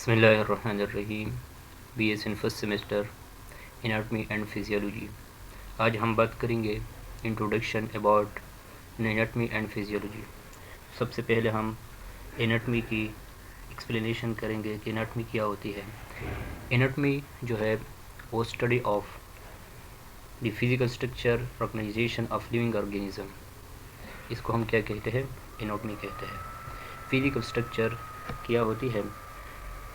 बिस्मिल्लाहिर्रहमानिर्रहीम। BSN first semester anatomy and physiology. आज हम बात करेंगे introduction about anatomy and physiology. सबसे पहले हम एनाटमी की एक्सप्लेनेशन करेंगे कि एनाटमी क्या होती है। एनाटमी जो है वो study of the physical structure organization of living organism, इसको हम क्या कहते हैं, एनाटमी कहते हैं। फिजिकल स्ट्रक्चर क्या होती है,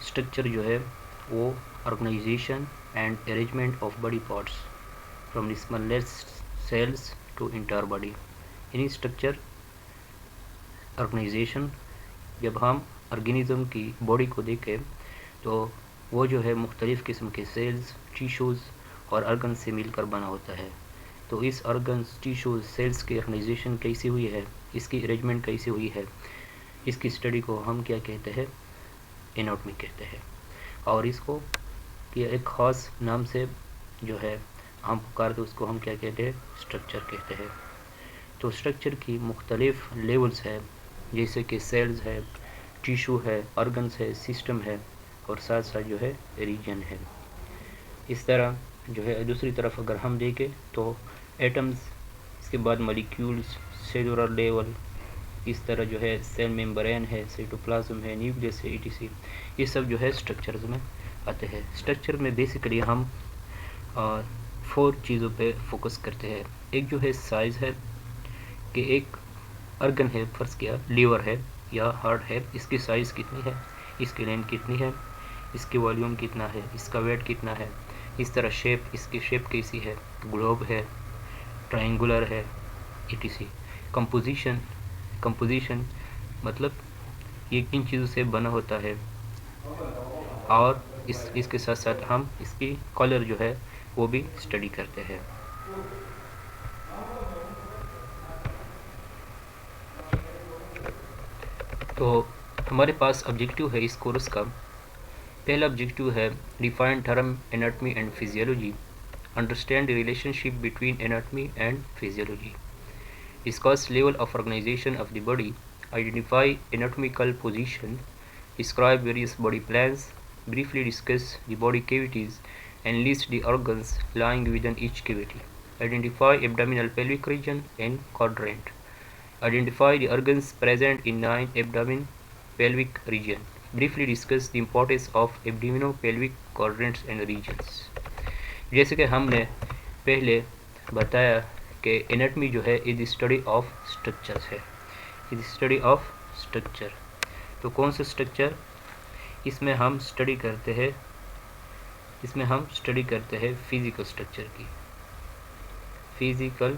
स्ट्रक्चर जो है वो organization and arrangement of body parts from the smallest cells to entire body. यानी स्ट्रक्चर ऑर्गेनाइजेशन, जब हम ऑर्गेनिज्म की बॉडी को देखें तो वो जो है मुख्तलिफ़ किस्म के सेल्स, टिश्यूज़ और ऑर्गन से मिलकर बना होता है। तो इस ऑर्गन्स, टिश्यूज़, सेल्स की ऑर्गेनाइजेशन कैसी हुई है, इसकी अरेंजमेंट कैसी हुई है, इसकी स्टडी को हम क्या कहते हैं, एनाटमी कहते हैं। और इसको कि एक ख़ास नाम से जो है हम पुकारते, उसको हम क्या कहते हैं, स्ट्रक्चर कहते हैं। तो स्ट्रक्चर की मुख्तलिफ लेवल्स है, जैसे कि सेल्स है, टिश्यू है, ऑर्गन्स है, सिस्टम है और साथ साथ जो है रीजन है। इस तरह जो है दूसरी तरफ अगर हम देखें तो एटम्स, इसके बाद मॉलिक्यूल्स, सेलुलर लेवल, इस तरह जो है सेल मेम्ब्रेन है, साइटोप्लाज्म है, न्यूक्लियस है, etc. ये सब जो है स्ट्रक्चर्स में आते हैं। स्ट्रक्चर में बेसिकली हम 4 चीज़ों पे फोकस करते हैं। एक जो है साइज़ है, कि एक ऑर्गन है, फर्ज किया लीवर है या हार्ट है, इसकी साइज़ कितनी है, इसकी लेंथ कितनी है, इसकी वॉल्यूम कितना है, इसका वेट कितना है। इस तरह शेप, इसकी शेप कैसी है, ग्लोब है, ट्रायंगुलर है, etc. कंपोजिशन मतलब ये किन चीज़ों से बना होता है, और इसके साथ साथ हम इसकी कलर जो है वो भी स्टडी करते हैं। तो हमारे पास ऑब्जेक्टिव है इस कोर्स का। पहला ऑब्जेक्टिव है define term anatomy and physiology, understand the relationship between anatomy and physiology, discuss level of organization of the body, identify anatomical position, describe various body plans, briefly discuss the body cavities and list the organs lying within each cavity, identify abdominal pelvic region and quadrant, identify the organs present in 9 abdomen pelvic region, briefly discuss the importance of abdominopelvic quadrants and regions। जैसे कि हमने पहले बताया कि anatomy जो है is study of structures है, is study of structure. तो कौन सा स्ट्रक्चर, इसमें हम स्टडी करते हैं, फिजिकल स्ट्रक्चर की, फिजिकल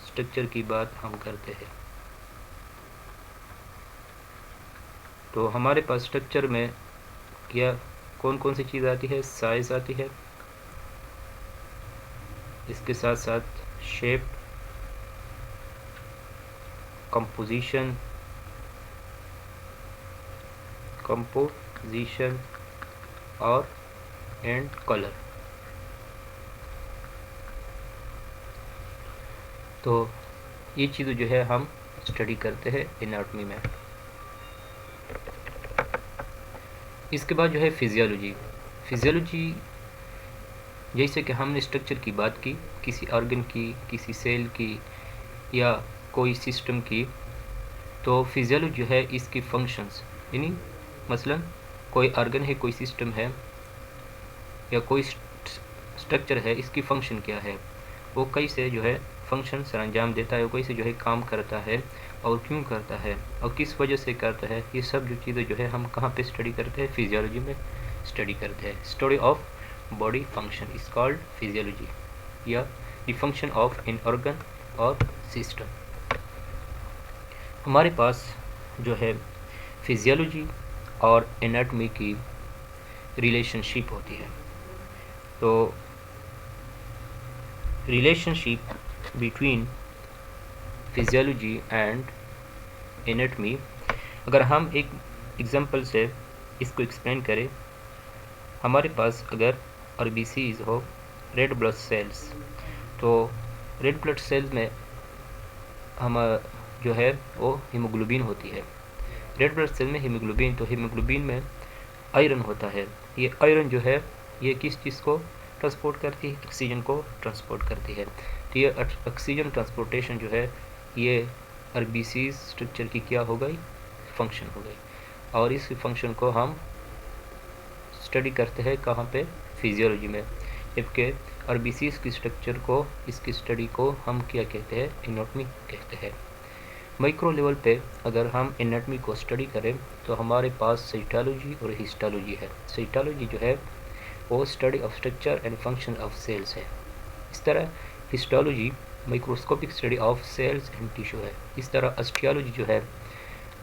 स्ट्रक्चर की बात हम करते हैं। तो हमारे पास स्ट्रक्चर में क्या कौन कौन सी चीज़ आती है, साइज आती है, इसके साथ साथ शेप, कंपोजिशन और एंड कलर। तो ये चीज़ जो है हम स्टडी करते हैं एनाटमी में। इसके बाद जो है फिजियोलॉजी, जैसे कि हमने स्ट्रक्चर की बात की, किसी ऑर्गन की, किसी सेल की या कोई सिस्टम की, तो फिजियोलॉजी जो है इसकी फंक्शंस, यानी मसलन कोई ऑर्गन है, कोई सिस्टम है या कोई स्ट्रक्चर है, इसकी फंक्शन क्या है, वो कैसे जो है फंक्शन सर अंजाम देता है, वो कैसे जो है काम करता है और क्यों करता है और किस वजह से करता है, ये सब जो चीज़ें जो है हम कहाँ पे स्टडी करते हैं, फिजियोलॉजी में स्टडी करते हैं। Study of body function is called physiology, या the function of an organ और सिस्टम। हमारे पास जो है फिजियोलॉजी और एनाटमी की रिलेशनशिप होती है। तो relationship between physiology and anatomy, अगर हम एक एग्जांपल से इसको एक्सप्लेन करें, हमारे पास अगर RBCs हो, रेड ब्लड सेल्स, तो रेड ब्लड सेल्स में हम जो है वो हीमोग्लोबिन होती है। रेड ब्लड सेल में हीमोग्लोबिन, तो हीमोग्लोबिन में आयरन होता है। ये आयरन जो है ये किस चीज़ को ट्रांसपोर्ट करती है? ऑक्सीजन को ट्रांसपोर्ट करती है। तो ये ऑक्सीजन ट्रांसपोर्टेशन जो है ये आरबीसी स्ट्रक्चर की क्या हो गई? फंक्शन हो गई। और इस फंक्शन को हम स्टडी करते हैं कहाँ पे? फिजियोलॉजी में। जबकि आरबीसी की स्ट्रक्चर को, इसकी स्टडी को हम क्या कहते हैं? एनाटॉमी कहते हैं। माइक्रो लेवल पे अगर हम एनाटॉमी को स्टडी करें तो हमारे पास साइटोलॉजी और हिस्टोलॉजी है। साइटोलॉजी जो है वो study of structure and function of cells है। इस तरह histology microscopic study of cells and tissue है। इस तरह ऑस्टियोलॉजी जो है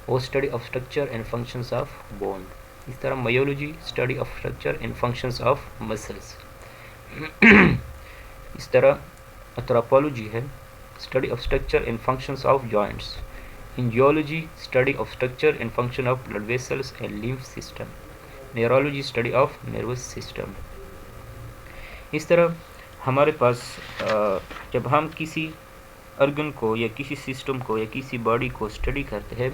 वो study of structure and functions of bone. इस तरह myology study of structure and functions of muscles. इस तरह एंथ्रोपोलॉजी है study of structure and functions of joints. Angiology study of structure and function of blood vessels and lymph system. Neurology study of nervous system. इस तरह हमारे पास जब हम किसी organ को या किसी सिस्टम को या किसी बॉडी को स्टडी करते हैं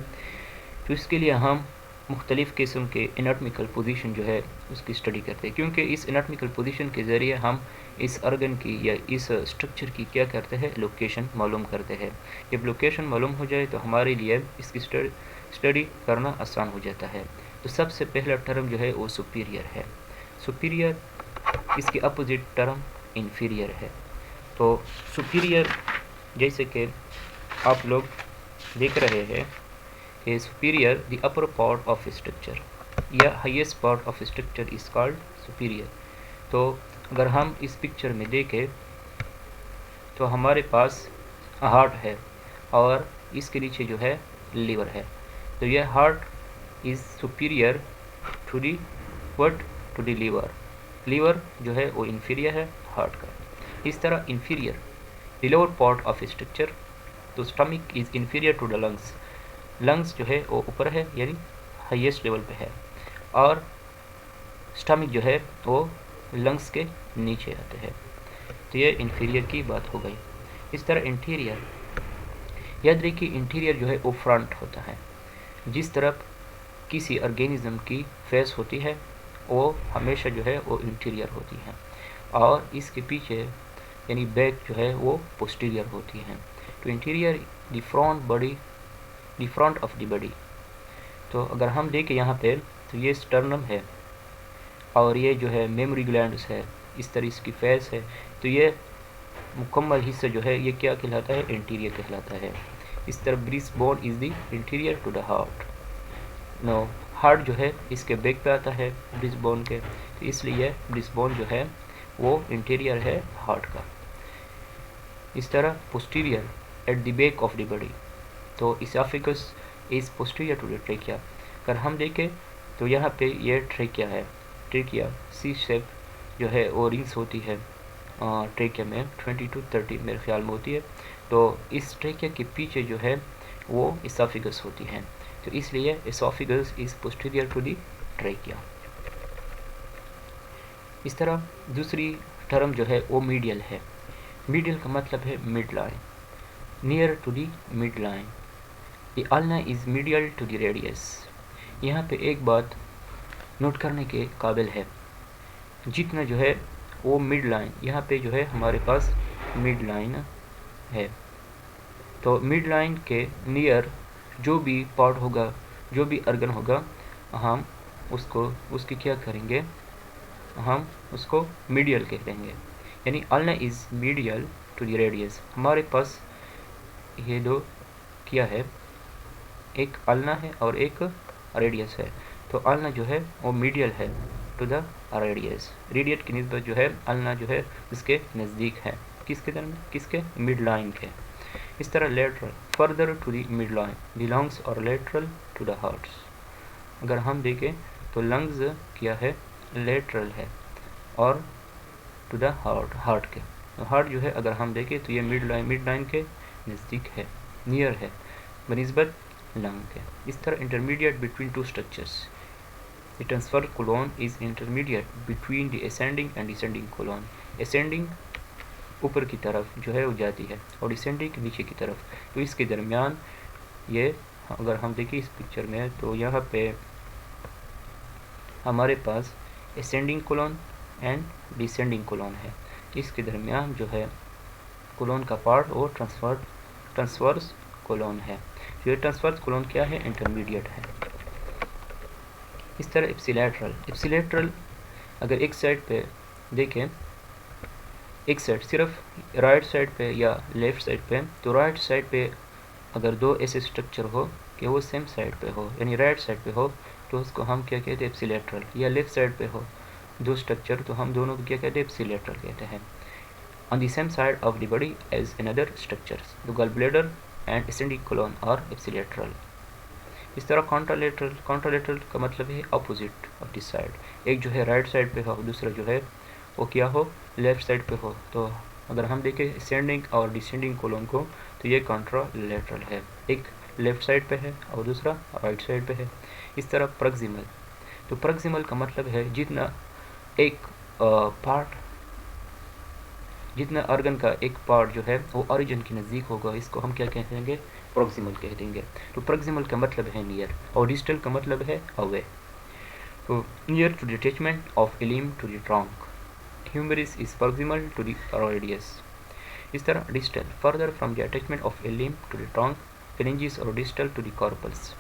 तो इसके लिए हम मुख्तलिफ़ किस्म के एनाटॉमिकल पोजीशन जो है उसकी स्टडी करते हैं, क्योंकि इस एनाटॉमिकल पोजीशन के ज़रिए हम इस ऑर्गन की या इस स्ट्रक्चर की क्या करते हैं? लोकेशन मालूम करते हैं। जब लोकेशन मालूम हो जाए तो हमारे लिए इसकी स्टडी करना आसान हो जाता है। तो सबसे पहला टर्म जो है वो सुपीरियर है। सुपीरियर, इसकी अपोजिट टर्म इन्फीरियर है। तो सुपीरियर जैसे कि आप लोग देख रहे हैं कि superior the upper part of structure या highest part of structure is called superior. तो अगर हम इस पिक्चर में देखें तो हमारे पास हार्ट है और इसके नीचे जो है लीवर है। तो यह heart is superior to the what? To the liver. Liver जो है वो इन्फीरियर है हार्ट का। इस तरह inferior the lower part of structure, तो stomach is inferior to the lungs. Lungs जो है वो ऊपर है यानी हाईएस्ट लेवल पे है, और स्टमक जो है वो लंग्स के नीचे आते हैं। तो ये इंटीरियर की बात हो गई। इस तरह इंटीरियर, याद रखिए इंटीरियर जो है वो फ्रंट होता है। जिस तरफ किसी ऑर्गेनिज्म की फेस होती है वो हमेशा जो है वो इंटीरियर होती है, और इसके पीछे यानी बैक जो है वो पोस्टीरियर होती है। तो interior the front body, the front of the body. तो अगर हम देखें यहाँ पे तो ये स्टर्नम है और ये जो है मेमोरी ग्लैंड्स है, इस तरह इसकी फेस है। तो ये मुकम्मल हिस्सा जो है ये क्या कहलाता है? इंटीरियर कहलाता है। इस तरह breast bone is the interior to the heart. No, heart जो है इसके बैक पे आता है ब्रिस्ट बोन के, तो इसलिए ब्रिस्ट बोन जो है वो इंटीरियर है हार्ट का। इस तरह posterior at the back of the body, तो esophagus is posterior to the trachea. अगर हम देखें तो यहाँ पे ये ट्रेकिया है। ट्रेकिया सी शेप जो है वो रिंग्स होती है ट्रेकिया में 20 to 30 मेरे ख्याल में होती है। तो इस ट्रेकिया के पीछे जो है वो इसोफेगस होती है, तो इसलिए oesophagus is posterior to the trachea. इस तरह दूसरी टर्म जो है वो मीडियल है। मीडियल का मतलब है mid line, near to the mid line. The ulna is medial to the radius. यहाँ पे एक बात नोट करने के काबिल है, जितना जो है वो मिड लाइन, यहाँ पे जो है हमारे पास मिड लाइन है। तो मिड लाइन के नियर जो भी पार्ट होगा, जो भी ऑर्गन होगा, हम उसकी क्या करेंगे? हम उसको मीडियल कह देंगे। यानी ulna is medial to the radius. हमारे पास ये दो क्या है? एक अल्ना है और एक रेडियस है। तो अल्ना जो है वो मीडियल है टू द रेडियस। रेडियस की निस्बत जो है अल्ना जो है इसके नज़दीक है। किसके दरमियान? किसके? मिड लाइन के। इस तरह lateral further to the mid line, the lungs और लेटरल टू द हार्ट्स। अगर हम देखें तो लंग्स क्या है? लेटरल है और टू द हार्ट के। तो हार्ट जो है अगर हम देखें तो ये मिड लाइन के नज़दीक है, नियर है बनिस्बत लंग के। इस तरह intermediate between two structures. The transverse colon is intermediate between the ascending and descending colon. Ascending ऊपर की तरफ जो है वो जाती है और डिसेंडिंग नीचे की तरफ। तो इसके दरमियान ये अगर हम देखें इस पिक्चर में तो यहाँ पे हमारे पास ascending colon and descending colon है। इसके दरमियान जो है कोलन का पार्ट वो ट्रांसवर्स कोलन है। ये ट्रांसवर्स कोलन क्या है? इंटरमीडिएट है। इस तरह एप्सिलैटरल अगर एक साइड पे देखें, एक साइड सिर्फ राइट साइड पे या लेफ्ट साइड पे, तो राइट साइड पे अगर दो ऐसे स्ट्रक्चर हो कि वो सेम साइड पे हो, यानी राइट साइड पे हो, तो उसको हम क्या कहते हैं? एप्सिलैटरल। या लेफ्ट साइड पे हो दो स्ट्रक्चर, तो हम दोनों को क्या कहते हैं? एप्सिलैटरल कहते हैं। On the same side of the body as another structures, the gallbladder and ascending colon are ipsilateral. इस तरह कॉन्ट्रालेटरल का मतलब है अपोजिट ऑफ दिस साइड। एक जो है राइट साइड पे हो, दूसरा जो है वो क्या हो? लेफ्ट साइड पे हो। तो अगर हम देखें असेंडिंग और डिसेंडिंग कोलन को, तो ये कॉन्ट्रालेटरल है। एक लेफ्ट साइड पे है और दूसरा राइट साइड पे है। इस तरह प्रॉक्सिमल, तो प्रॉक्सिमल का मतलब है जितना एक पार्ट, जितना ऑर्गन का एक पार्ट जो है वो ओरिजिन के नज़दीक होगा, इसको हम क्या कह देंगे? प्रॉक्सिमल कह देंगे। तो प्रॉक्सिमल का मतलब है नियर और डिस्टल का मतलब है अवे। तो near to the attachment of a limb to the trunk, humerus is proximal to the radius. इस तरह distal, further from the attachment of a limb to the trunk, phalanges और डिस्टल टू द कार्पल्स।